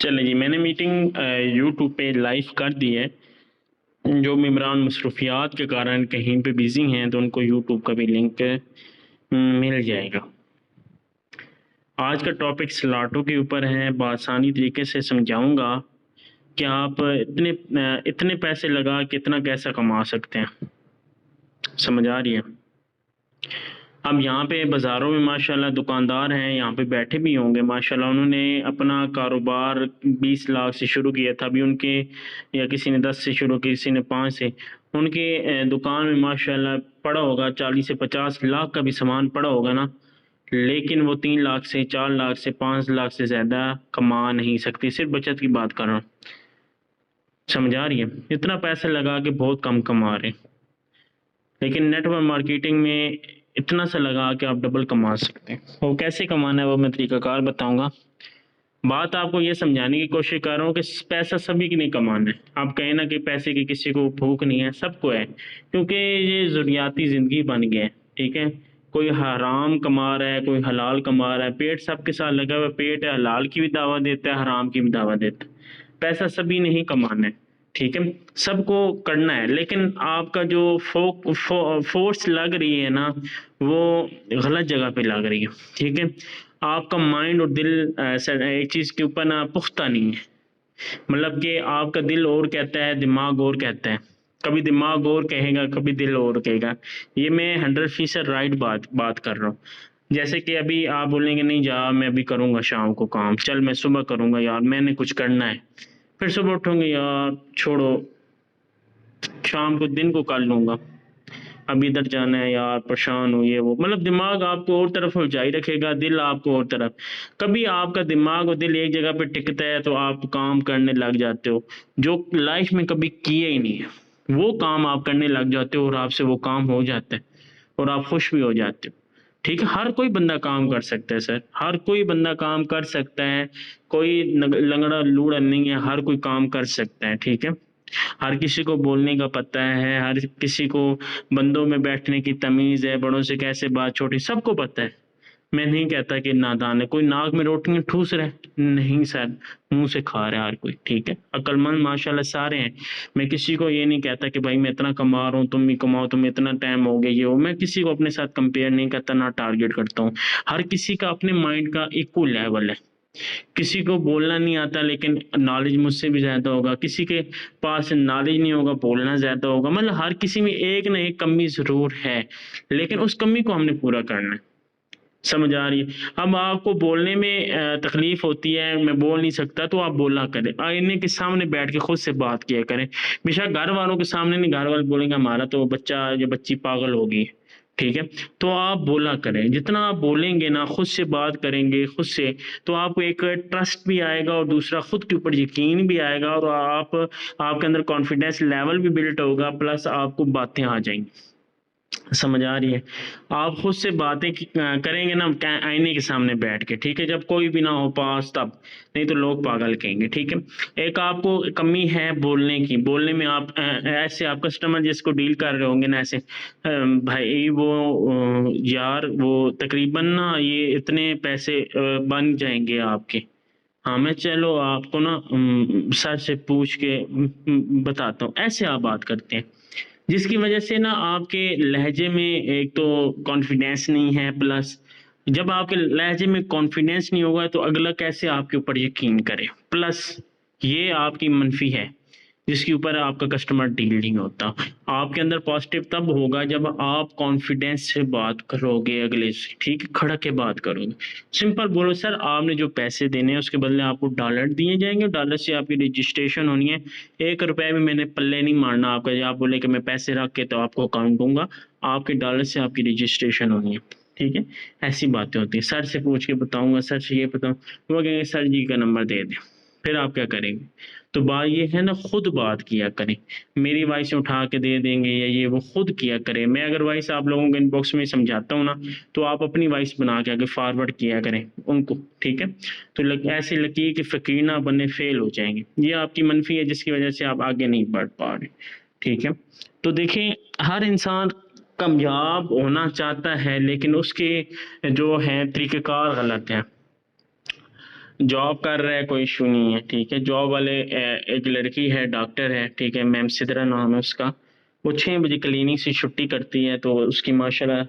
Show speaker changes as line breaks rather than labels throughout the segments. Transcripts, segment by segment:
चले जी, मैंने meeting YouTube पे लाइव कर दी है। जो मेम्बरान मसरूफियात के कारण कहीं पे बिज़ी हैं तो उनको यूट्यूब का भी लिंक मिल जाएगा। आज का टॉपिक स्लॉटों के ऊपर है। बआसानी तरीके से समझाऊंगा कि आप इतने पैसे लगा के इतना कैसा कमा सकते हैं। समझ आ रही है? अब यहाँ पे बाज़ारों में माशाल्लाह दुकानदार हैं, यहाँ पे बैठे भी होंगे माशाल्लाह। उन्होंने अपना कारोबार 20 लाख से शुरू किया था, अभी उनके या किसी ने 10 से शुरू किया, किसी ने 5 से। उनके दुकान में माशाल्लाह पड़ा होगा 40 से 50 लाख का भी सामान पड़ा होगा ना, लेकिन वो 3 लाख से 4 लाख से 5 लाख से ज़्यादा कमा नहीं सकती। सिर्फ बचत की बात कर रहा हूँ। समझ आ रही है? इतना पैसा लगा के बहुत कम कमा रहे हैं, लेकिन नेटवर्क मार्केटिंग में इतना सा लगा कि आप डबल कमा सकते हैं। वो कैसे कमाना है वो मैं तरीकाकार बताऊंगा। बात आपको ये समझाने की कोशिश कर रहा हूँ कि पैसा सभी की नहीं कमाना है। आप कहें ना कि पैसे की किसी को भूख नहीं है, सबको है, क्योंकि ये ज़रूरियाती ज़िंदगी बन गया है। ठीक है, कोई हराम कमा रहा है, कोई हलाल कमा रहा है। पेट सबके साथ लगा हुआ पेट है, हलाल की भी दावा देता है, हराम की भी दावा देता है। पैसा सभी नहीं कमाना है, ठीक है, सबको करना है, लेकिन आपका जो फोर्स लग रही है ना, वो गलत जगह पे लग रही है। ठीक है, आपका माइंड और दिल एक चीज़ के ऊपर ना पुख्ता नहीं है। मतलब कि आपका दिल और कहता है, दिमाग और कहता है। कभी दिमाग और कहेगा, कभी दिल और कहेगा। ये मैं 100% राइट बात कर रहा हूँ। जैसे कि अभी आप बोलेंगे नहीं जा, मैं अभी करूँगा शाम को काम, चल मैं सुबह करूँगा यार, मैंने कुछ करना है। फिर सुबह उठोगे यार छोड़ो, शाम को दिन को कर लूँगा, अब इधर जाना है यार, परेशान हो ये वो। मतलब दिमाग आपको और तरफ उलझाई रखेगा, दिल आपको और तरफ। कभी आपका दिमाग और दिल एक जगह पे टिकता है तो आप काम करने लग जाते हो जो लाइफ में कभी किए ही नहीं है। वो काम आप करने लग जाते हो और आपसे वो काम हो जाता है और आप खुश भी हो जाते हो। ठीक है, हर कोई बंदा काम कर सकता है सर, हर कोई बंदा काम कर सकता है। कोई लंगड़ा लूड़ा नहीं है, हर कोई काम कर सकता है। ठीक है, हर किसी को बोलने का पता है, हर किसी को बंदों में बैठने की तमीज़ है, बड़ों से कैसे बात, छोटी सबको पता है। मैं नहीं कहता कि नादान है। कोई नाक में रोटियां ठूस रहे, नहीं सर, मुंह से खा रहा है हर कोई। ठीक है, अक्लमंद माशाल्लाह सारे हैं। मैं किसी को ये नहीं कहता कि भाई मैं इतना कमा रहा हूँ तुम भी कमाओ, तुम इतना टाइम हो गया ये हो। मैं किसी को अपने साथ कंपेयर नहीं करता, ना टारगेट करता हूँ। हर किसी का अपने माइंड का इक्वल लेवल है। किसी को बोलना नहीं आता लेकिन नॉलेज मुझसे भी ज़्यादा होगा, किसी के पास नॉलेज नहीं होगा, बोलना ज़्यादा होगा। मतलब हर किसी में एक ना एक कमी ज़रूर है, लेकिन उस कमी को हमने पूरा करना है। समझ आ रही है? अब आपको बोलने में तकलीफ होती है, मैं बोल नहीं सकता, तो आप बोला करें, आईने के सामने बैठ के खुद से बात किया करें। बेशक घर वालों के सामने नहीं, घर वाले बोलेंगे हमारा तो बच्चा या बच्ची पागल होगी। ठीक है, तो आप बोला करें। जितना आप बोलेंगे ना, खुद से बात करेंगे खुद से, तो आपको एक ट्रस्ट भी आएगा और दूसरा खुद के ऊपर यकीन भी आएगा, और आपके अंदर कॉन्फिडेंस लेवल भी बिल्ट होगा, प्लस आपको बातें आ जाएंगी। समझ आ रही है? आप खुद से बातें करेंगे ना आईने के सामने बैठ के। ठीक है, जब कोई भी ना हो पास तब, नहीं तो लोग पागल कहेंगे। ठीक है, एक आपको कमी है बोलने की। बोलने में आप ऐसे आप कस्टमर जिसको डील कर रहे होंगे ना, ऐसे भाई वो यार वो तकरीबन ना ये इतने पैसे बन जाएंगे आपके। हाँ मैं चलो आपको ना सर से पूछ के बताता हूँ। ऐसे आप बात करते हैं, जिसकी वजह से ना आपके लहजे में एक तो कॉन्फिडेंस नहीं है, प्लस जब आपके लहजे में कॉन्फिडेंस नहीं होगा तो अगला कैसे आपके ऊपर यकीन करे। प्लस ये आपकी मनफी है जिसके ऊपर आपका कस्टमर डील नहीं होता। आपके अंदर पॉजिटिव तब होगा जब आप कॉन्फिडेंस से बात करोगे अगले से। ठीक है, खड़ा के बात करोगे, सिंपल बोलो सर आपने जो पैसे देने हैं उसके बदले आपको डॉलर दिए जाएंगे, डॉलर से आपकी रजिस्ट्रेशन होनी है। 1 रुपया भी मैंने पल्ले नहीं मारना आपका। या आप बोले कि मैं पैसे रख के तो आपको अकाउंट दूंगा, आपके डॉलर से आपकी रजिस्ट्रेशन होनी है। ठीक है, ऐसी बातें होती है। सर से पूछ के बताऊंगा, सर से ये बताऊँ, वो कहेंगे सर जी का नंबर दे दें। फिर आप क्या करेंगे? तो बात ये है ना, खुद बात किया करें। मेरी वॉइस उठा के दे देंगे या ये वो, खुद किया करें। मैं अगर वॉइस आप लोगों के इनबॉक्स में समझाता हूँ ना, तो आप अपनी वॉइस बना के आगे फॉरवर्ड किया करें उनको। ठीक है, तो ऐसे लकीर के फकीर ना बने, फेल हो जाएंगे। ये आपकी मनफी है जिसकी वजह से आप आगे नहीं बढ़ पा रहे। ठीक है, तो देखें, हर इंसान कामयाब होना चाहता है, लेकिन उसके जो है तरीक़ेकार गलत है। जॉब कर रहा है, कोई इशू नहीं है, ठीक है। जॉब वाले एक लड़की है, डॉक्टर है, ठीक है, मैम सिद्रा नाम है उसका। वो 6 बजे क्लिनिक से छुट्टी करती है, तो उसकी माशाल्लाह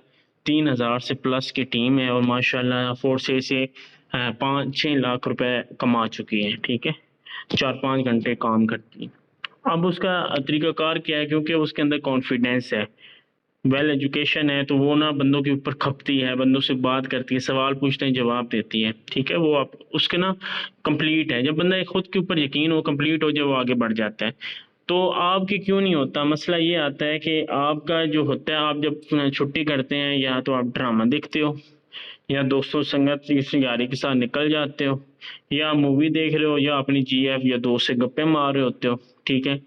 3,000 से प्लस की टीम है, और माशाल्लाह 4 से 5-6 लाख रुपए कमा चुकी है, ठीक है। 4-5 घंटे काम करती है। अब उसका तरीकाकार क्या है, क्योंकि उसके अंदर कॉन्फिडेंस है, वेल एजुकेशन है, तो वो ना बंदों के ऊपर खपती है, बंदों से बात करती है, सवाल पूछते हैं, जवाब देती है, ठीक है। वो आप उसके ना कंप्लीट है। जब बंदा खुद के ऊपर यकीन हो, कंप्लीट हो जाए, वो आगे बढ़ जाता है। तो आपके क्यों नहीं होता? मसला ये आता है कि आपका जो होता है, आप जब छुट्टी करते हैं, या तो आप ड्रामा देखते हो, या दोस्तों संगत किसी यारी के साथ निकल जाते हो, या मूवी देख रहे हो, या अपनी जीएफ या दोस्त से गप्पे मार रहे होते हो, ठीक है,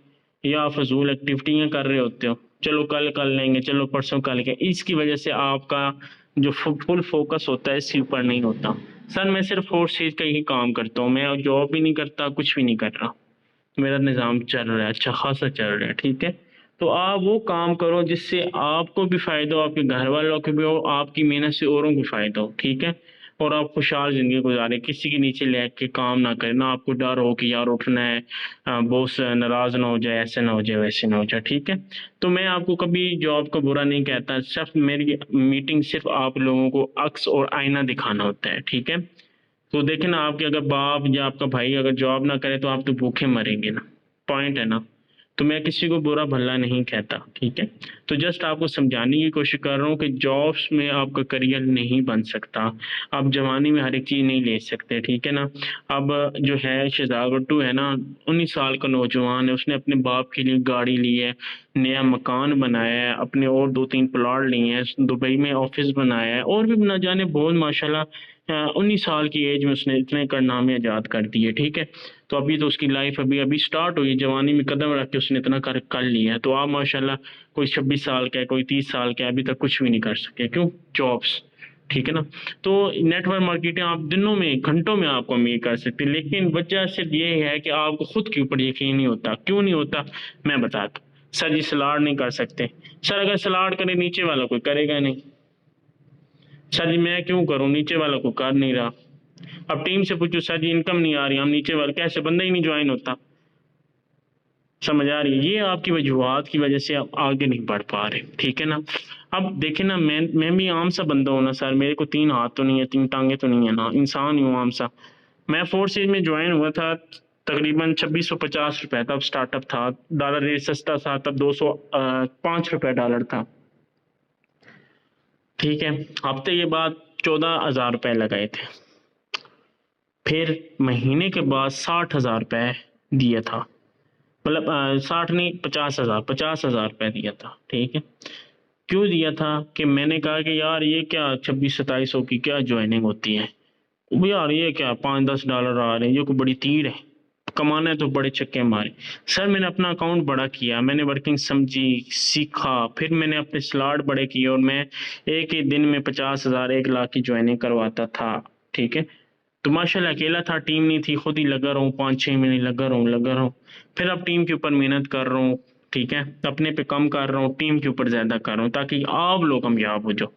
या फजूल एक्टिविटियां कर रहे होते हो, चलो कल कर लेंगे, चलो परसों कर लेंगे। इसकी वजह से आपका जो फुल फोकस होता है इसके ऊपर नहीं होता। सर मैं सिर्फ फोर्स चीज का ही काम करता हूँ, मैं जॉब भी नहीं करता, कुछ भी नहीं कर रहा, मेरा निज़ाम चल रहा है, अच्छा खासा चल रहा है, ठीक है। तो आप वो काम करो जिससे आपको भी फ़ायदा हो, आपके घर वालों को भी हो, आपकी मेहनत से औरों को फ़ायदा हो, ठीक है। और आप खुशहाल ज़िंदगी गुजारें, किसी के नीचे लग के काम ना करें, ना आपको डर हो कि यार उठना है, बॉस नाराज़ ना हो जाए, ऐसे ना हो जाए, वैसे ना हो जाए, ठीक है। तो मैं आपको कभी जॉब का बुरा नहीं कहता, सिर्फ मेरी मीटिंग सिर्फ आप लोगों को अक्स और आईना दिखाना होता है, ठीक है। तो देखे ना, आपके अगर बाप या आपका भाई अगर जॉब ना करे तो आप तो भूखे मरेंगे ना, पॉइंट है ना। तो मैं किसी को बुरा भला नहीं कहता, ठीक है। तो जस्ट आपको समझाने की कोशिश कर रहा हूँ कि जॉब्स में आपका करियर नहीं बन सकता, आप जवानी में हर एक चीज़ नहीं ले सकते, ठीक है ना। अब जो है शहजाद भुट्टो है ना, 19 साल का नौजवान है, उसने अपने बाप के लिए गाड़ी ली है, नया मकान बनाया है, अपने और 2-3 प्लॉट लिए हैं, दुबई में ऑफिस बनाया है, और भी ना जाने बहुत माशाल्लाह। 19 साल की एज में उसने इतने कारनामे ईजाद कर दिए, ठीक है। तो अभी तो उसकी लाइफ अभी अभी स्टार्ट हुई, जवानी में कदम रख के उसने इतना कर लिया है। तो आप माशाल्लाह, कोई 26 साल का है, कोई 30 साल का है, अभी तक कुछ भी नहीं कर सके, क्यों? जॉब्स, ठीक है ना। तो नेटवर्क मार्केटिंग आप दिनों में घंटों में आपको अमीर कर सकते हैं, लेकिन वजह सिर्फ ये है कि आपको खुद के ऊपर यकीन नहीं होता। क्यों नहीं होता मैं बताता हूँ। सर जी सलाड नहीं कर सकते, सर अगर सलाड करे नीचे वाला कोई करेगा नहीं, सर जी मैं क्यों करूं, नीचे वाला को कर नहीं रहा। अब टीम से पूछो, सर जी इनकम नहीं आ रही, हम नीचे वाले कैसे, बंदा ही नहीं ज्वाइन होता। समझ आ रही है? ये आपकी वजूहत की वजह से आप आगे नहीं बढ़ पा रहे, ठीक है ना। अब देखे ना, मैं भी आम सा बंदा हूं ना सर, मेरे को 3 हाथ तो नहीं है, 3 टांगे तो नहीं है ना, इंसान ही हूँ आम सा। मैं फोर्सेज में ज्वाइन हुआ था तकरीबन 2650 रुपए, तब स्टार्टअप था, डॉलर रेट सस्ता था, तब 205 रुपए डॉलर था, ठीक है। हफ्ते के बाद 14,000 रुपए लगाए थे, फिर महीने के बाद 60,000 रुपए दिया था, मतलब 60 नहीं, 50,000, 50,000 रुपए दिया था, ठीक है। क्यों दिया था? कि मैंने कहा कि यार ये क्या 26-27 सौ की क्या ज्वाइनिंग होती है, वो यार ये क्या 5-10 डॉलर आ रहे हैं, ये कोई बड़ी तीर है, कमाना है तो बड़े चक्के मारे। सर मैंने अपना अकाउंट बड़ा किया, मैंने वर्किंग समझी, सीखा, फिर मैंने अपने स्लॉट बड़े किए, और मैं एक ही दिन में 50,000, 1 लाख की ज्वाइनिंग करवाता था, ठीक है। तो माशाल्लाह अकेला था, टीम नहीं थी, खुद ही लगा रहा हूँ, 5-6 महीने लगा रहा हूँ। फिर अब टीम के ऊपर मेहनत कर रहा हूँ, ठीक है, अपने पे कम कर रहा हूँ, टीम के ऊपर ज़्यादा कर रहा हूँ, ताकि आप लोग कामयाब हो जाओ।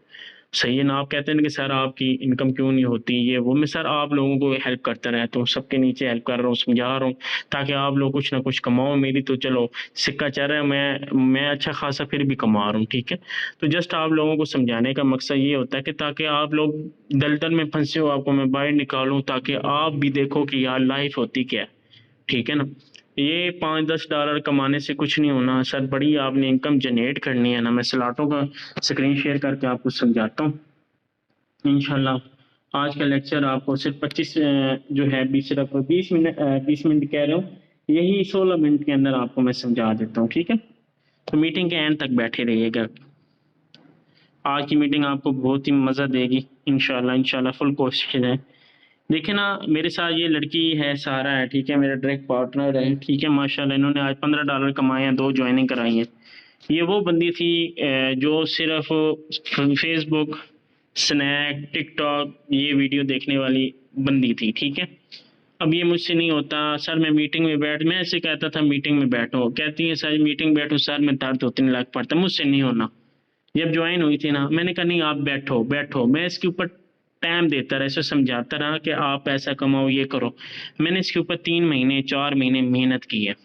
सही है ना? आप कहते हैं ना कि सर आपकी इनकम क्यों नहीं होती, ये वो, मैं सर आप लोगों को हेल्प करता रहता हूँ, सबके नीचे हेल्प कर रहा हूँ, समझा रहा हूँ, ताकि आप लोग कुछ ना कुछ कमाओ। मेरी तो चलो सिक्का चल रहा है, मैं अच्छा खासा फिर भी कमा रहा हूँ, ठीक है। तो जस्ट आप लोगों को समझाने का मकसद ये होता है कि ताकि आप लोग दलदल में फंसे हो, आपको मैं बाहर निकालूं, ताकि आप भी देखो कि यार लाइफ होती क्या है, ठीक है ना। ये 5-10 डॉलर कमाने से कुछ नहीं होना सर, बड़ी आपने इनकम जनरेट करनी है ना। मैं स्लॉटों का स्क्रीन शेयर करके आपको समझाता हूँ इंशाल्लाह। आज का लेक्चर आपको सिर्फ 25 जो है 20 मिनट 20 मिनट कह रहा हूँ, यही 16 मिनट के अंदर आपको मैं समझा देता हूँ, ठीक है। तो मीटिंग के एंड तक बैठे रहिएगा, आज की मीटिंग आपको बहुत ही मज़ा देगी इंशाल्लाह। इंशाल्लाह फुल कोशिश है। देखिए ना, मेरे साथ ये लड़की है, सारा है, ठीक है, मेरा डायरेक्ट पार्टनर है, ठीक है। माशाल्लाह इन्होंने आज 15 डॉलर कमाए हैं, 2 ज्वाइनिंग कराई है। ये वो बंदी थी जो सिर्फ फेसबुक, स्नैक, टिकटॉक ये वीडियो देखने वाली बंदी थी, ठीक है। अब ये मुझसे नहीं होता सर, मैं मीटिंग में बैठ, मैं ऐसे कहता था मीटिंग में बैठो, कहती है सर मीटिंग बैठो सर, मैं दर्द होते नहीं लग पड़ता, मुझसे नहीं होना। जब ज्वाइन हुई थी ना, मैंने कहा नहीं आप बैठो बैठो, मैं इसके ऊपर टाइम देता रहा, ऐसे समझाता रहा कि आप पैसा कमाओ, ये करो। मैंने इसके ऊपर 3 महीने 4 महीने मेहनत की है,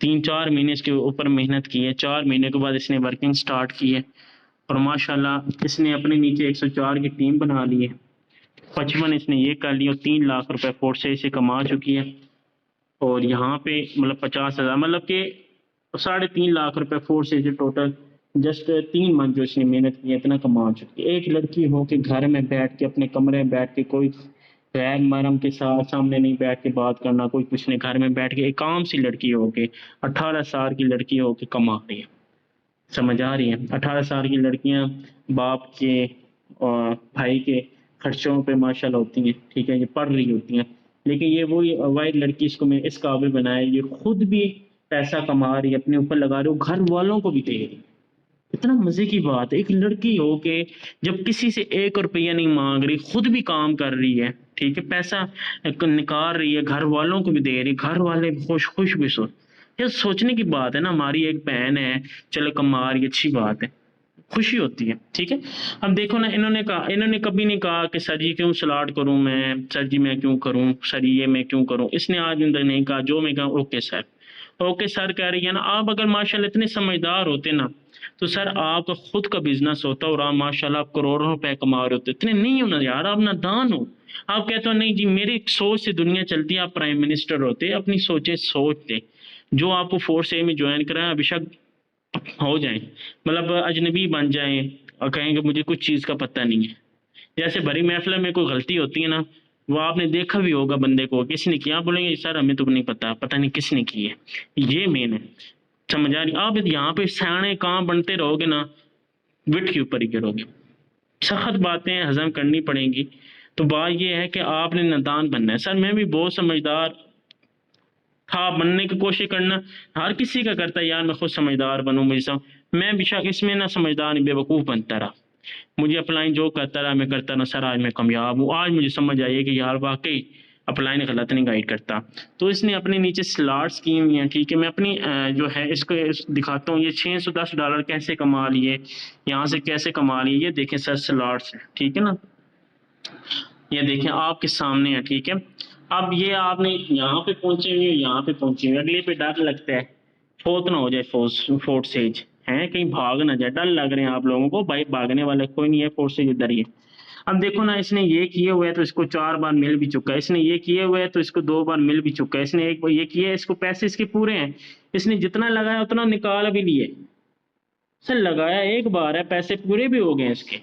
3-4 महीने इसके ऊपर मेहनत की है। 4 महीने के बाद इसने वर्किंग स्टार्ट की है और माशाल्लाह इसने अपने नीचे 104 की टीम बना ली है। 55 इसने ये कर ली और 3 लाख रुपए फोर्स से इसे कमा चुकी है। और यहाँ पे मतलब 50,000 मतलब कि 3.5 लाख रुपए फोर्स से टोटल जस्ट 3 मंथ जो इसने मेहनत की है इतना कमा चुकी है। एक लड़की हो के घर में बैठ के अपने कमरे में बैठ के कोई गैर महरम के साथ सामने नहीं बैठ के बात करना, कोई कुछ नहीं, घर में बैठ के एक आम सी लड़की हो के 18 साल की लड़की हो के कमा रही है। समझ आ रही है? 18 साल की लड़कियां बाप के और भाई के खर्चों पे माशाल्लाह होती हैं, ठीक है, ये पढ़ रही होती हैं, लेकिन ये वही वाइट लड़की इसको मैं इस काबिल बनाया, ये खुद भी पैसा कमा रही है, अपने ऊपर लगा रही हो, घर वालों को भी दे रही है। इतना मजे की बात है, एक लड़की हो के जब किसी से 1 रुपया नहीं मांग रही, खुद भी काम कर रही है, ठीक है, पैसा निकाल रही है, घर वालों को भी दे रही, घर वाले खुश खुश भी सो। ये सोचने की बात है ना, हमारी एक बहन है चलो कमा रही, अच्छी बात है, खुशी होती है, ठीक है। अब देखो ना, इन्होंने कभी नहीं कहा कि सर जी क्यों सलाड करूं मैं, सर जी मैं क्यों करूं, सर ये मैं क्यों करूं, इसने आज अंदर नहीं कहा। जो मैं कहा ओके सर, ओके सर कह रही है ना। आप अगर माशाल्लाह इतने समझदार होते ना तो सर आप खुद का बिजनेस होता और आप माशाल्लाह आप करोड़ों रुपए कमा रहे होते। इतने नहीं हो ना यार, आप नादान हो। आप कहते हो नहीं जी मेरी सोच से दुनिया चलती है, आप प्राइम मिनिस्टर होते, अपनी सोचे सोचते। जो आपको फोर्स ए में ज्वाइन कराया बेशक हो जाए, मतलब अजनबी बन जाए और कहेंगे मुझे कुछ चीज़ का पता नहीं है। जैसे भरी महफिल में कोई गलती होती है ना, वो आपने देखा भी होगा बंदे को, किसने किया, बोलेंगे सर हमें तो नहीं पता, पता नहीं किसने की है। ये मेन है, समझ आ रही? आप यहाँ पे सियाने कहाँ बनते रहोगे ना, विट के ऊपर ही गिरोगे। सख्त बातें हजम करनी पड़ेंगी। तो बात ये है कि आपने नादान बनना है। सर मैं भी बहुत समझदार था, बनने की कोशिश करना हर किसी का करता है यार, मैं खुद समझदार बनूं, मुझे सब, मैं बेशक इसमें ना समझदार नहीं बेवकूफ़ बनता रहा। मुझे अपलाइन जो करता रहा मैं करता रहा, सर आज मैं कामयाब हूँ। आज मुझे समझ आई है कि यार वाकई अपलाइन गलत नहीं गाइड करता। तो इसने अपने नीचे स्लॉट्स की हुई हैं, ठीक है। मैं अपनी जो है इसको दिखाता हूँ, ये $610 कैसे कमा लिए, यहाँ से कैसे कमा लिए, ये देखें सर स्लॉट्स है, ठीक है ना, ये देखें आपके सामने है, ठीक है। अब ये आपने यहाँ पे पहुंचे हुए, यहाँ पे पहुंचे हुए, अगले पे डर लगता है फोर्थ ना हो जाए, फोर्थ सेज है कहीं भाग ना जाए, डर लग रहे हैं आप लोगों को। भाई भागने वाला कोई नहीं है, फोर्थ सेज इधर ही है। अब देखो ना, इसने ये किए हुए है तो इसको 4 बार मिल भी चुका है, इसने ये किए हुए है तो इसको 2 बार मिल भी चुका है, इसने एक बार ये किया है, इसको पैसे इसके पूरे हैं, इसने जितना लगाया उतना निकाल भी लिए। सर लगाया एक बार है, पैसे पूरे भी हो गए इसके।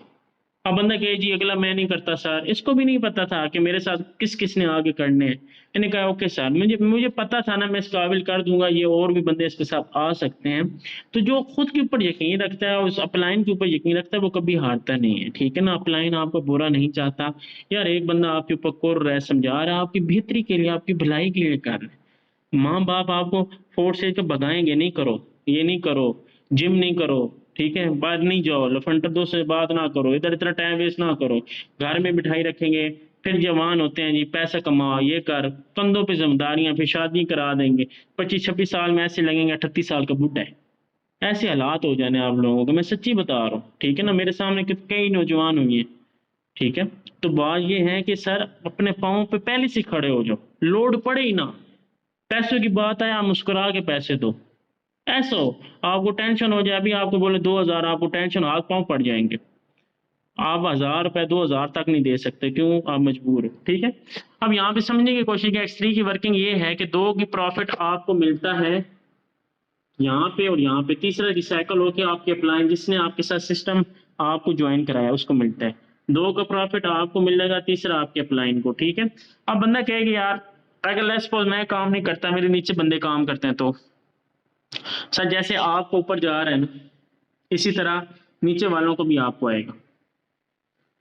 अब बंदा कहे जी अगला मैं नहीं करता सर, इसको भी नहीं पता था कि मेरे साथ किस किसने आगे करने हैं। मैंने कहा ओके सर, मुझे मुझे पता था ना मैं इस काबिल कर दूंगा, ये और भी बंदे इसके साथ आ सकते हैं। तो जो खुद के ऊपर यकीन रखता है, उस अपलाइन के ऊपर यकीन रखता है, वो कभी हारता नहीं है, ठीक है ना। अपलाइन आपको बुरा नहीं चाहता यार, एक बंदा आपके ऊपर कोर रहा है, समझा रहा है, आपकी बेहतरी के लिए, आपकी भलाई के लिए कर रहा है। माँ बाप आपको फोर्स से भगाएंगे, नहीं करो, ये नहीं करो, जिम नहीं करो, ठीक है, बाहर नहीं जाओ, लफंटर दोस्त से बात ना करो, इधर इतना टाइम वेस्ट ना करो, घर में बिठाई रखेंगे। फिर जवान होते हैं जी पैसा कमा, ये कर, कंधों पे जिम्मेदारियां, फिर शादी करा देंगे, 25-26 साल में ऐसे लगेंगे 38 साल का बुढ़ा है। ऐसे हालात हो जाने आप लोगों को, मैं सच्ची बता रहा हूँ, ठीक है ना। मेरे सामने कई नौजवान हुई है, ठीक है। तो बात ये है कि सर अपने पाँव पे पहले से खड़े हो जाओ, लोड पड़े ही ना, पैसों की बात है आप मुस्कुरा के पैसे दो। ऐसा हो आपको टेंशन हो जाए, अभी आपको बोले 2,000, आपको टेंशन, हाथ पांव पड़ जाएंगे, आप 1,000 रुपए 2,000 तक नहीं दे सकते, क्यों, आप मजबूर हो, ठीक है। अब यहाँ पे समझने की कोशिश की, X3 की वर्किंग ये है कि 2 की प्रॉफिट आपको मिलता है यहाँ पे और यहाँ पे, तीसरा रिसाइकल होकर आपके अप्लाइन जिसने आपके साथ सिस्टम आपको ज्वाइन कराया उसको मिलता है। 2 का प्रॉफिट आपको मिलेगा, तीसरा आपके अप्लाइन को, ठीक है। अब बंदा कहेगा यार अगर लेट्स सपोज मैं काम नहीं करता, मेरे नीचे बंदे काम करते हैं, तो सर जैसे आपको ऊपर जा रहे हैं ना, इसी तरह नीचे वालों को भी आपको आएगा।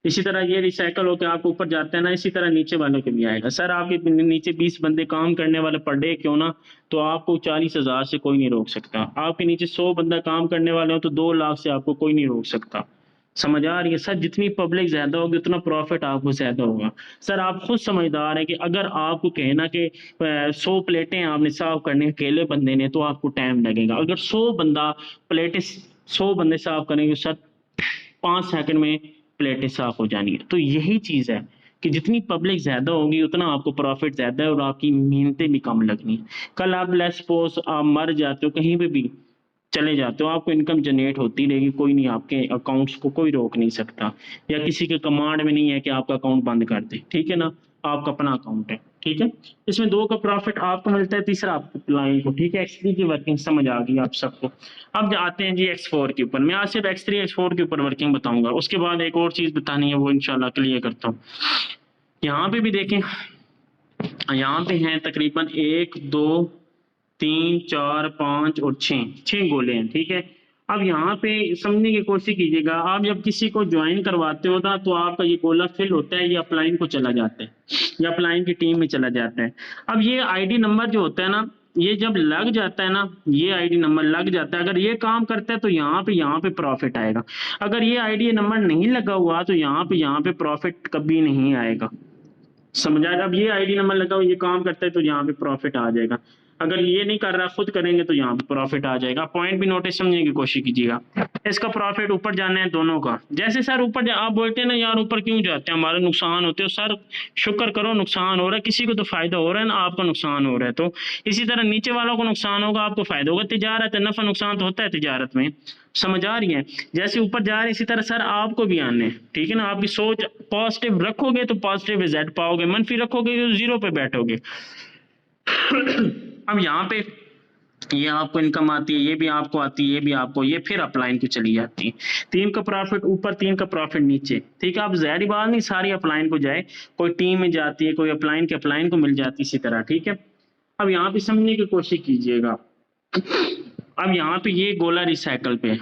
इसी तरह ये रिसाइकल होकर आपको ऊपर जाते हैं ना, इसी तरह नीचे वालों के भी आएगा। सर आपके नीचे 20 बंदे काम करने वाले पर डे क्यों ना, तो आपको 40,000 से कोई नहीं रोक सकता। आपके नीचे 100 बंदा काम करने वाले हो तो 2 लाख से आपको कोई नहीं रोक सकता। समझ आ रही है? सर जितनी पब्लिक ज्यादा होगी उतना प्रॉफिट आपको ज्यादा होगा। सर आप खुद समझदार हैं कि अगर आपको कहना कि 100 प्लेटें आपने साफ करने अकेले बंदे ने, तो आपको टाइम लगेगा। अगर 100 बंदा प्लेटें 100 बंदे साफ करेंगे सर 5 सेकंड में प्लेटें साफ हो जानी है। तो यही चीज़ है कि जितनी पब्लिक ज़्यादा होगी उतना आपको प्रॉफिट ज़्यादा है और आपकी मेहनतें भी कम लगनी है। कल आप लेट्स सपोज आप मर जाते हो, कहीं पे भी चले जाते हो, आपको इनकम जनरेट होती रहेगी, कोई नहीं, आपके अकाउंट्स को कोई रोक नहीं सकता, या किसी के कमांड में नहीं है कि आपका अकाउंट बंद कर दे, ठीक है ना, आपका अपना अकाउंट है, ठीक है। इसमें दो का प्रॉफिट आपको मिलता है, तीसरा आपको क्लाइंट को, ठीक है। X3 की वर्किंग समझ आ गई आप सबको। अब आते हैं जी X4 के ऊपर। मैं आज सिर्फ X3 X4 के ऊपर वर्किंग बताऊंगा, उसके बाद एक और चीज बतानी है, वो इंशाल्लाह क्लियर करता हूँ। यहाँ पे भी देखें, यहाँ पे हैं तकरीबन 1 2 3 4 5 और 6 गोले हैं, ठीक है। अब यहाँ पे समझने की कोशिश कीजिएगा, आप जब किसी को ज्वाइन करवाते हो ना तो आपका ये गोला फिल होता है, ये अपलाइन को चला जाता है, या अपलाइन की टीम में चला जाता है। अब ये आईडी नंबर जो होता है ना, ये जब लग जाता है ना, ये आईडी नंबर लग जाता है, अगर ये काम करता है तो यहाँ पे प्रॉफिट आएगा। अगर ये आईडी नंबर नहीं लगा हुआ तो यहाँ पे प्रॉफिट कभी नहीं आएगा, समझ आएगा। अब ये आईडी नंबर लगा हुआ, ये काम करता है तो यहाँ पे प्रॉफिट आ जाएगा। अगर ये नहीं कर रहा, खुद करेंगे तो यहाँ पे प्रॉफिट आ जाएगा। पॉइंट भी नोटिस समझने की कोशिश कीजिएगा। इसका प्रॉफिट ऊपर जाना है दोनों का। जैसे सर ऊपर आप बोलते हैं ना यार ऊपर क्यों जाते हैं, हमारा नुकसान होते हो, सर शुक्र करो नुकसान हो रहा है, किसी को तो फायदा हो रहा है ना, आपका नुकसान हो रहा है। तो इसी तरह नीचे वालों को नुकसान होगा, आपको फायदा होगा। तिजारत है, नफा नुकसान तो होता है तिजारत में, समझ आ रही है। जैसे ऊपर जा रहे हैं इसी तरह सर आपको भी आने हैं, ठीक है ना। आपकी सोच पॉजिटिव रखोगे तो पॉजिटिव रिजल्ट पाओगे, मनफी रखोगे तो जीरो पे बैठोगे। अब यहाँ पे ये आपको इनकम आती है, ये भी आपको आती है, ये भी आपको, ये फिर अपलाइन को चली जाती है। 3 का प्रॉफिट ऊपर, 3 का प्रॉफिट नीचे, ठीक है। अब ज़ाहिर बात नहीं सारी अपलाइन को जाए, कोई टीम में जाती है, कोई अपलाइन के अपलाइन को मिल जाती है, इसी तरह, ठीक है। अब यहाँ पे समझने की कोशिश कीजिएगा। अब यहाँ पे ये गोला रिसाइकल पे है,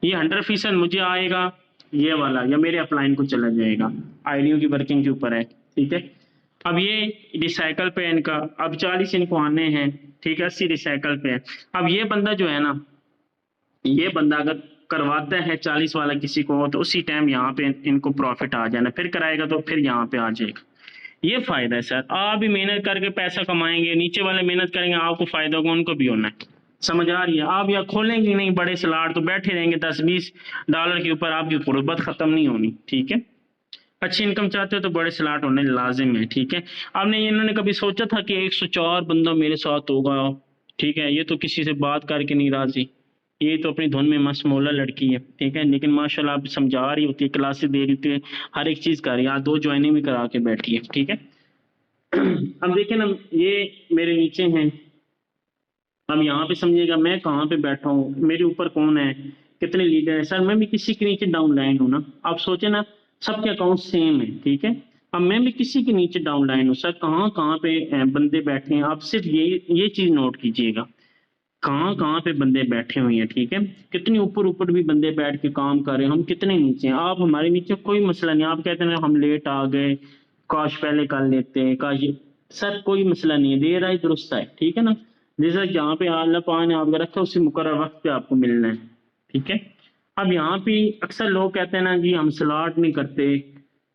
ये 100% मुझे आएगा ये वाला, या मेरे अपलाइन को चला जाएगा, आईडियो की वर्किंग के ऊपर है, ठीक है। अब ये रिसाइकल पे इनका, अब 40 इनको आने हैं, ठीक है, 80 रिसाइकल पे है। अब ये बंदा जो है ना, ये बंदा अगर करवाता है 40 वाला किसी को, तो उसी टाइम यहाँ पे इनको प्रॉफिट आ जाना, फिर कराएगा तो फिर यहाँ पे आ जाएगा। ये फायदा है सर, आप भी मेहनत करके पैसा कमाएंगे, नीचे वाले मेहनत करेंगे, आपको फायदा होगा, उनको भी होना है, समझ आ रही है। आप या खोलेंगे नहीं बड़े सलाड तो बैठे रहेंगे $10-20 के ऊपर, आपकी गुर्बत खत्म नहीं होनी, ठीक है। अच्छी इनकम चाहते हो तो बड़े स्लॉट होने लाजिम है, ठीक है। आपने इन्होंने कभी सोचा था कि 104 बंदा मेरे साथ होगा, ठीक है। ये तो किसी से बात करके नहीं राजी, ये तो अपनी धुन में मस्त मौला लड़की है, ठीक है। लेकिन माशाल्लाह आप समझा रही होती है, क्लासेस दे रही होती है, हर एक चीज कर रही है, आज 2 ज्वाइनिंग भी करा के बैठी है, ठीक है। अब देखिए ना, ये मेरे नीचे हैं। अब यहाँ पे समझिएगा मैं कहाँ पे बैठा हूँ, मेरे ऊपर कौन है, कितने लीडर है। सर मैं भी किसी के नीचे डाउन लाइन हूँ ना, आप सोचे ना, सबके अकाउंट सेम है, ठीक है। अब मैं भी किसी के नीचे डाउन लाइन हूँ। सर कहाँ कहाँ पे बंदे बैठे हैं, आप सिर्फ ये चीज नोट कीजिएगा, कहाँ कहाँ पे बंदे बैठे हुए हैं, ठीक है। कितने ऊपर ऊपर भी बंदे बैठ के काम कर रहे हैं, हम कितने नीचे हैं। आप हमारे नीचे कोई मसला नहीं, आप कहते हैं हम लेट आ गए, काश पहले कर लेते, काश सर कोई मसला नहीं है, देर आई दुरुस्त है, ठीक है ना। जैसा जहाँ पे अल्लाह पाक ने आपको रखा उसी मुकर्रर वक्त पे आपको मिलना है, ठीक है। अब यहाँ पे अक्सर लोग कहते हैं ना जी हम स्लॉट नहीं करते,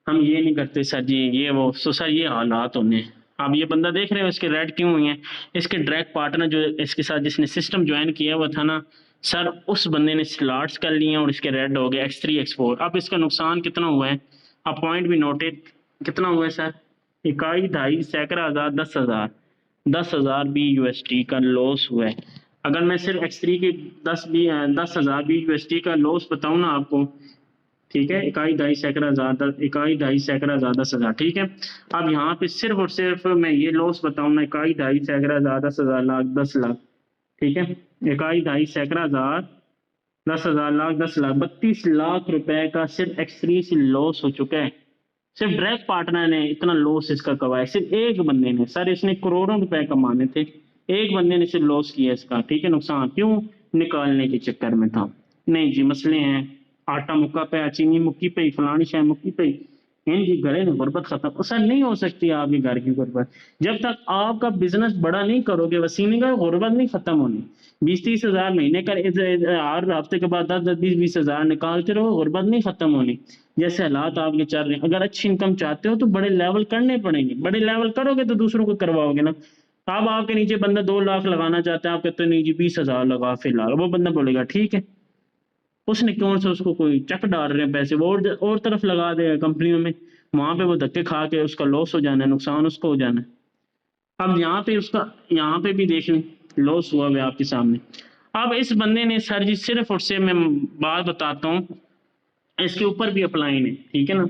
हम ये नहीं करते सर जी, ये वो। सो सर ये हालात होने। अब ये बंदा देख रहे हो इसके रेड क्यों हुई हैं, इसके डायरेक्ट पार्टनर जो इसके साथ जिसने सिस्टम ज्वाइन किया हुआ था ना सर, उस बंदे ने स्लॉट्स कर लिए और इसके रेड हो गए X3 X4। अब इसका नुकसान कितना हुआ है, अब पॉइंट भी नोटेड कितना हुआ है सर, 21 सैकड़ा हज़ार 10,000 BUSD का लॉस हुआ है। अगर मैं सिर्फ X3 के 10,000 BUSD का लॉस बताऊं ना आपको, ठीक है, 21 सैकड़ा हज़ार 10,000, ठीक है। अब यहाँ पे सिर्फ और सिर्फ मैं ये लॉस बताऊं ना, 21 सैकड़ा हज़ार 10,000 लाख 10 लाख, ठीक है। 21 सैकड़ा हज़ार 10,000 लाख 10 लाख, 32 लाख रुपए का सिर्फ X3 से लॉस हो चुका है। सिर्फ डायरेक्ट पार्टनर ने इतना लॉस इसका करवाया, सिर्फ एक बंदे ने। सर इसने करोड़ों रुपए कमाने थे, एक बंदे ने सिर्फ लॉस किया इसका, ठीक है। नुकसान क्यों, निकालने के चक्कर में था। नहीं जी मसले हैं, आटा मुक्का पे, चीनी मुक्की पे, फलानी शाय मुक्की पे, इनकी घरे में गुर्बत खत्म। सर नहीं हो सकती आपके घर की गुर्बत, जब तक आपका बिजनेस बड़ा नहीं करोगे, वसीम का गुर्बत नहीं खत्म होनी। 20-30 हज़ार महीने का हर हफ्ते के बाद 10-10 20-20 हज़ार निकालते रहो, गुर्बत नहीं खत्म होनी। जैसे हालात आपके चल रहे हैं, अगर अच्छी इनकम चाहते हो तो बड़े लेवल करने पड़ेंगे, बड़े लेवल करोगे तो दूसरों को करवाओगे ना। अब आपके नीचे बंदा 2 लाख लगाना चाहता है, आप कहते हो नहीं जी 20 हज़ार लगा फिलहाल, वो बंदा बोलेगा ठीक है, उसने कौन सा उसको कोई चक डाल रहे हैं पैसे, वो और तरफ लगा देगा कंपनियों में, वहां पे वो धक्के खा के उसका लॉस हो जाना है, नुकसान उसको हो जाना है। अब यहाँ पे उसका, यहाँ पे भी देख लें लॉस हुआ है आपके सामने। अब इस बंदे ने सर जी सिर्फ और सिर्फ, मैं बात बताता हूँ, इसके ऊपर भी अपलाइन है, ठीक है ना,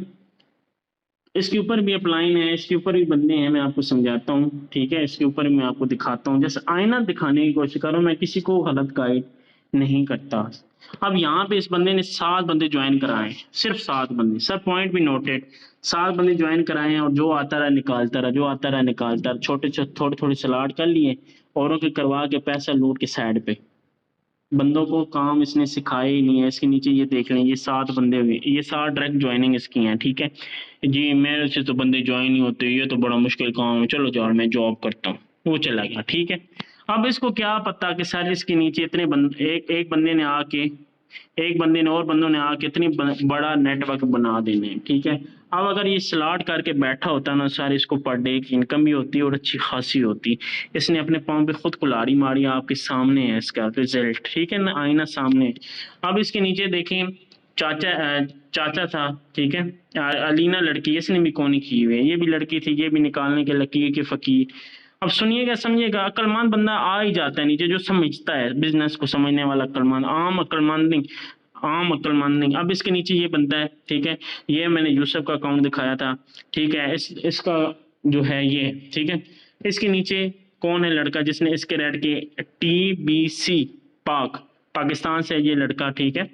इसके ऊपर भी अपलाइन है, इसके ऊपर भी बंदे हैं, मैं आपको समझाता हूँ, ठीक है, इसके ऊपर भी मैं आपको दिखाता हूँ, जैसे आईना दिखाने की कोशिश करो, मैं किसी को गलत गाइड नहीं करता। अब यहाँ पे इस बंदे ने 7 बंदे ज्वाइन कराए, सिर्फ 7 बंदे, सर पॉइंट भी नोटेड, 7 बंदे ज्वाइन कराए हैं, और जो आता रहा निकालता रहा, जो आता रहा निकालता रहा, छोटे छोटे थोड़े थोड़े सलाड कर लिए, औरों के करवा के पैसा लूट के साइड पे, बंदों को काम इसने सिखाया ही नहीं है। इसके नीचे ये देख लें, ये 7 बंदे हुए, ये 7 डायरेक्ट ज्वाइनिंग इसकी हैं, ठीक है जी, मेरे से तो बंदे ज्वाइन नहीं होते, ये तो बड़ा मुश्किल काम है, चलो यार मैं जॉब करता हूँ, वो चला गया, ठीक है। अब इसको क्या पता कि सर इसके नीचे इतने बंदे, एक बंदे ने आके, एक बंदे ने और बंदों ने आके इतनी बड़ा नेटवर्क बना देने हैं, ठीक है। अब अगर ये स्लॉट करके बैठा होता ना सर, इसको पर डे की इनकम भी होती और अच्छी खासी होती। इसने अपने पाँव पे खुद कुल्हाड़ी मारी, आपके सामने है इसका रिजल्ट, ठीक है ना, आईना सामने है। अब इसके नीचे देखें, चाचा था, ठीक है, अलीना लड़की, इसने भी कोनी की हुई है, ये भी लड़की थी, ये भी निकालने के लकीर के फकीर। अब सुनिएगा समझिएगा, अक्लमंद बंदा आ ही जाता है नीचे, जो समझता है बिजनेस को, समझने वाला अक्लमंद, आम अक्लमंद नहीं, आम अक्लमंद नहीं। अब इसके नीचे ये बंदा है, ठीक है, ये मैंने यूसुफ का अकाउंट दिखाया था, ठीक है, इसका जो है ये, ठीक है, इसके नीचे कौन है लड़का जिसने इसके रेड के TBC पाकिस्तान से ये लड़का, ठीक है।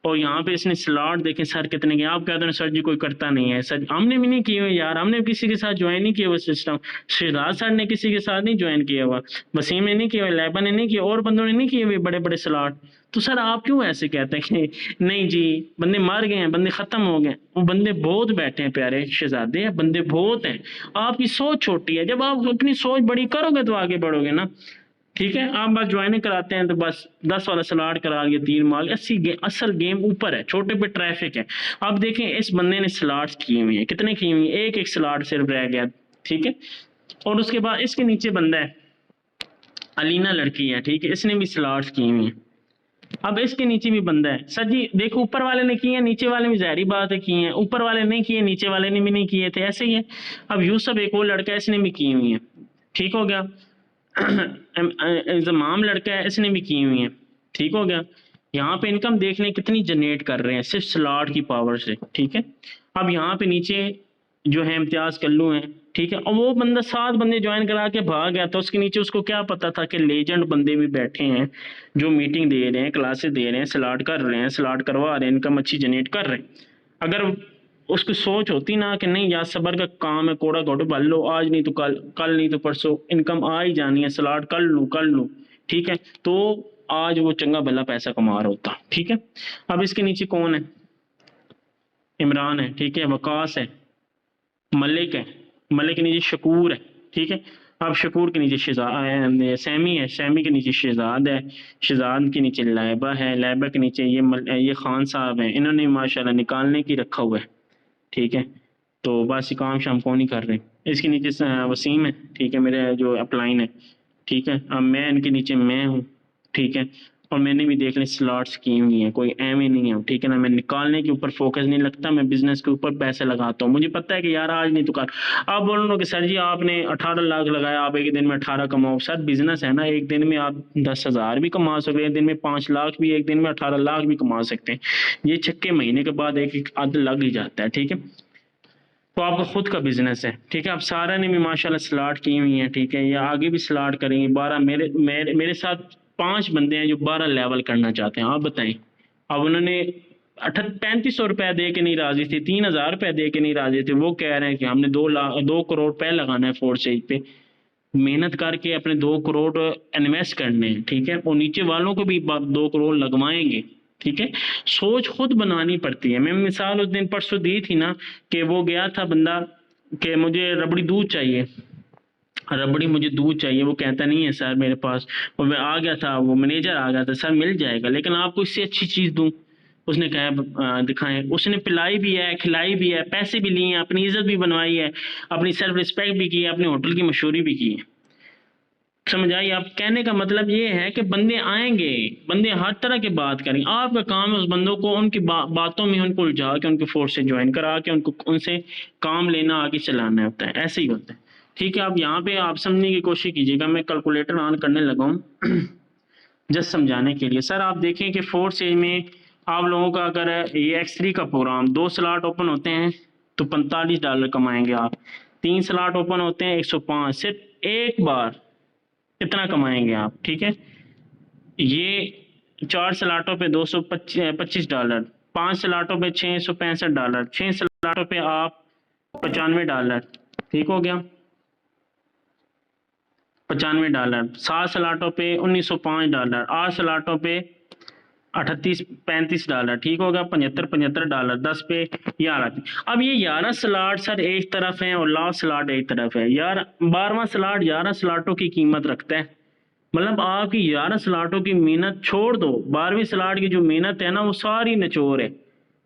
और यहाँ पे इसने स्लॉट देखें सर कितने के, आप कहते हैं सर जी कोई करता नहीं है, सर हमने भी नहीं किए हुए यार, हमने किसी के साथ ज्वाइन नहीं किया हुआ सिस्टम, शहजाद सर ने किसी के साथ नहीं ज्वाइन किया हुआ, वसीम ने नहीं किया हुआ, लैबा ने नहीं किया, और बंदों ने नहीं किए हुए बड़े बड़े स्लॉट। तो सर आप क्यों ऐसे कहते हैं कि नहीं जी बंदे मर गए हैं, बंदे खत्म हो गए, वो बंदे बहुत बैठे हैं प्यारे शहजादे, बंदे बहुत हैं, आपकी सोच छोटी है, जब आप अपनी सोच बड़ी करोगे तो आगे बढ़ोगे ना, ठीक है। आप बस ज्वाइनिंग कराते हैं तो बस 10 वाला स्लॉट करा लिया, 3 माल, असल गेम ऊपर है, छोटे पे ट्रैफिक है। अब देखें इस बंदे ने स्लॉट्स किए हुए हैं, कितने किए हुए हैं, एक एक स्लॉट सिर्फ रह गया, ठीक है। और उसके बाद इसके नीचे बंदा है, अलीना लड़की है, ठीक है, इसने भी स्लॉट्स किए हुए हैं। अब इसके नीचे भी बंदा है, सर जी देखो ऊपर वाले ने किए हैं, नीचे वाले भी जाहिर बात है किए हैं, ऊपर वाले नहीं किए, नीचे वाले ने भी नहीं किए थे, ऐसे ही है। अब यूसुफ एक और लड़का है, इसने भी की हुई है, ठीक हो गया। जमाम लड़का है, इसने भी की हुई है, ठीक हो गया। यहाँ पे इनकम देख लें कितनी जनरेट कर रहे हैं सिर्फ स्लॉट की पावर से, ठीक है। अब यहाँ पे नीचे जो है इम्तियाज कल्लू है, ठीक है, और वो बंदा 7 बंदे ज्वाइन करा के भाग गया था, उसके नीचे उसको क्या पता था कि लेजेंड बंदे भी बैठे हैं जो मीटिंग दे रहे हैं, क्लासेस दे रहे हैं, स्लॉट कर रहे हैं, स्लॉट करवा रहे हैं, इनकम अच्छी जनरेट कर रहे हैं। अगर उसकी सोच होती ना कि नहीं यार सबर का काम है, कोड़ा घोटो भर लो, आज नहीं तो कल, कल नहीं तो परसों इनकम आ ही जानी है, स्लॉट कर लूँ, ठीक है, तो आज वो चंगा भला पैसा कमा रहा होता, ठीक है। अब इसके नीचे कौन है, इमरान है, ठीक है, वकास है, मलिक है, मलिक के नीचे शकूर है, ठीक है। अब शकूर के नीचे सैमी है, सैमी के नीचे शहजाद है, शहजाद के नीचे लैबा है, लैबा के नीचे ये खान साहब हैं, इन्होंने माशाल्लाह निकालने की रखा हुआ है, ठीक है। तो बस ये काम शाम को नहीं कर रहे। इसके नीचे वसीम है, ठीक है, मेरे जो अपलाइन है, ठीक है। अब मैं इनके नीचे मैं हूँ, ठीक है, और मैंने भी देख लें स्लॉट्स की हुई हैं, कोई एम ही नहीं है, ठीक है ना। मैं निकालने के ऊपर फोकस नहीं लगता, मैं बिजनेस के ऊपर पैसे लगाता हूँ, मुझे पता है कि यार आज नहीं तो कल। आप बोल रहे हो कि सर जी आपने 18 लाख लगाया, आप एक दिन में 18 कमाओ, सर बिजनेस है ना, एक दिन में आप 10,000 भी कमा सकते हैं, एक दिन में 5 लाख भी, एक दिन में 18 लाख भी कमा सकते हैं। ये छक्के महीने के बाद एक एक आध लग ही जाता है, ठीक है। तो आपका खुद का बिजनेस है, ठीक है। आप सारा ने भी माशाल्लाह स्लॉट की हुई हैं, ठीक है, या आगे भी स्लॉट करेंगे। 12 मेरे साथ 5 बंदे हैं जो 12 लेवल करना चाहते हैं, आप बताएं। अब उन्होंने 3500 रुपया दे के नहीं राजी थे, 3000 रुपया दे के नहीं राजी थे, वो कह रहे हैं कि हमने 2 करोड़ रुपया लगाना है फोर्थ स्टेज पे, मेहनत करके अपने 2 करोड़ इन्वेस्ट करने हैं, ठीक है, और नीचे वालों को भी 2 करोड़ लगवाएंगे, ठीक है। सोच खुद बनानी पड़ती है। मैं मिसाल उस दिन परसों दी थी ना कि वो गया था बंदा कि मुझे रबड़ी दूध चाहिए, रबड़ी मुझे दूध चाहिए, वो कहता नहीं है सर मेरे पास, और मैं आ गया था, वो मैनेजर आ गया था, सर मिल जाएगा लेकिन आपको इससे अच्छी चीज़ दूं। उसने कहा दिखाएं, उसने पिलाई भी है, खिलाई भी है, पैसे भी लिए हैं, अपनी इज्जत भी बनवाई है, अपनी सेल्फ रिस्पेक्ट भी की है, अपने होटल की मशहूरी भी की है। समझ आई? आप कहने का मतलब ये है कि बंदे आएंगे, बंदे हर तरह की बात करेंगे, आपका काम है उस बंदों को उनकी बातों में उनको उलझा के उनके फोर्स से ज्वाइन करा के उनको उनसे काम लेना आगे चलाना होता है, ऐसे ही होता है। ठीक है, आप यहाँ पे आप समझने की कोशिश कीजिएगा, मैं कैलकुलेटर ऑन करने लगा हूँ जस्ट समझाने के लिए। सर आप देखें कि फोर्थ स्टेज में आप लोगों का अगर ये X3 का प्रोग्राम 2 स्लॉट ओपन होते हैं तो $45 कमाएंगे आप, 3 स्लॉट ओपन होते हैं 105, सिर्फ एक बार कितना कमाएंगे आप। ठीक है, ये 4 स्लॉटों पे $225, 5 स्लॉटों पे $665, 6 स्लॉटों पे आप $95, ठीक हो गया, $95, 7 स्लॉटों पे $1905, 8 स्लॉटों पे 38-35 $, ठीक होगा, $75 10 पे 11। अब ये 11 स्लॉट सर एक तरफ है और लास्ट स्लॉट एक तरफ है यार, 12वां स्लॉट 11 स्लॉटों की कीमत रखता है, मतलब आपकी 11 स्लॉटों की मेहनत छोड़ दो, 12वीं स्लॉट की जो मेहनत है ना वो सारी निचोड़ है।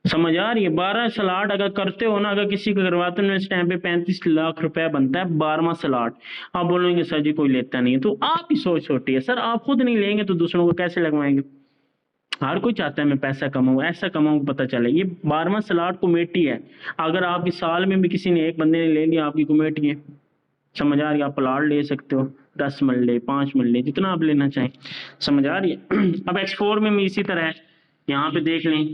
समझ आ रही है? 12 स्लॉट अगर करते हो ना, अगर किसी को करवाते हो इस टाइम पे 35 लाख रुपए बनता है 12वां स्लॉट। आप बोलेंगे सर जी कोई लेता नहीं है, तो आपकी सोच छोटी है सर, आप खुद नहीं लेंगे तो दूसरों को कैसे लगवाएंगे? हर कोई चाहता है मैं पैसा कमाऊं, ऐसा कमाऊं पता चले। ये 12वां स्लॉट कमेटी है, अगर आपकी साल में भी किसी ने एक बंदे ने ले लिया आपकी कमेटी है। समझ आ रही है? आप प्लाट ले सकते हो 10 मरले 5 मरले जितना आप लेना चाहें। समझ आ रही है? अब X4 में भी इसी तरह है, यहाँ पे देख लें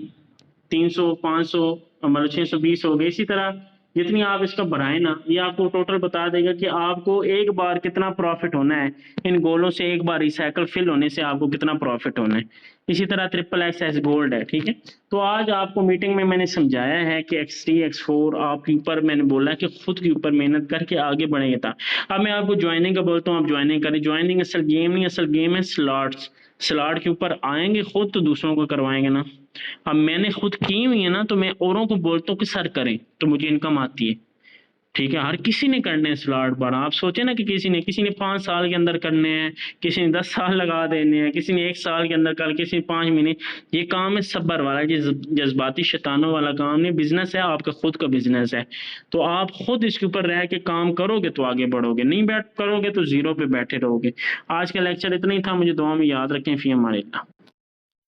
300 500 मतलब 620 हो गए। इसी तरह जितनी आप इसका बढ़ाएं ना, ये आपको टोटल बता देगा कि आपको एक बार कितना प्रॉफिट होना है, इन गोलों से एक बार रिसाइकल फिल होने से आपको कितना प्रॉफिट होना है। इसी तरह XXX गोल्ड है। ठीक है, तो आज आपको मीटिंग में मैंने समझाया है कि X3 X4 आपके ऊपर मैंने बोला कि खुद के ऊपर मेहनत करके आगे बढ़ेंगे था। अब मैं आपको ज्वाइनिंग का बोलता हूँ, आप ज्वाइनिंग करें। ज्वाइनिंग असल गेम नहीं, असल गेम है स्लॉट्स। स्लॉट के ऊपर आएंगे खुद तो दूसरों को करवाएंगे ना। अब मैंने खुद की हुई है ना, तो मैं औरों को बोलता हूँ कि सर करें तो मुझे इनकम आती है। ठीक है, हर किसी ने करने हैं स्लॉट बड़ा। आप सोचे ना कि किसी ने 5 साल के अंदर करने हैं, किसी ने 10 साल लगा देने हैं, किसी ने 1 साल के अंदर कर, किसी ने 5 महीने। ये काम है सब्र वाला, ये जज्बाती शैतानों वाला काम नहीं, बिजनेस है, आपका खुद का बिजनेस है। तो आप खुद इसके ऊपर रह के काम करोगे तो आगे बढ़ोगे, नहीं बैठ करोगे तो जीरो पे बैठे रहोगे। आज का लेक्चर इतना ही था, मुझे दुआ में याद रखें। फी हमारे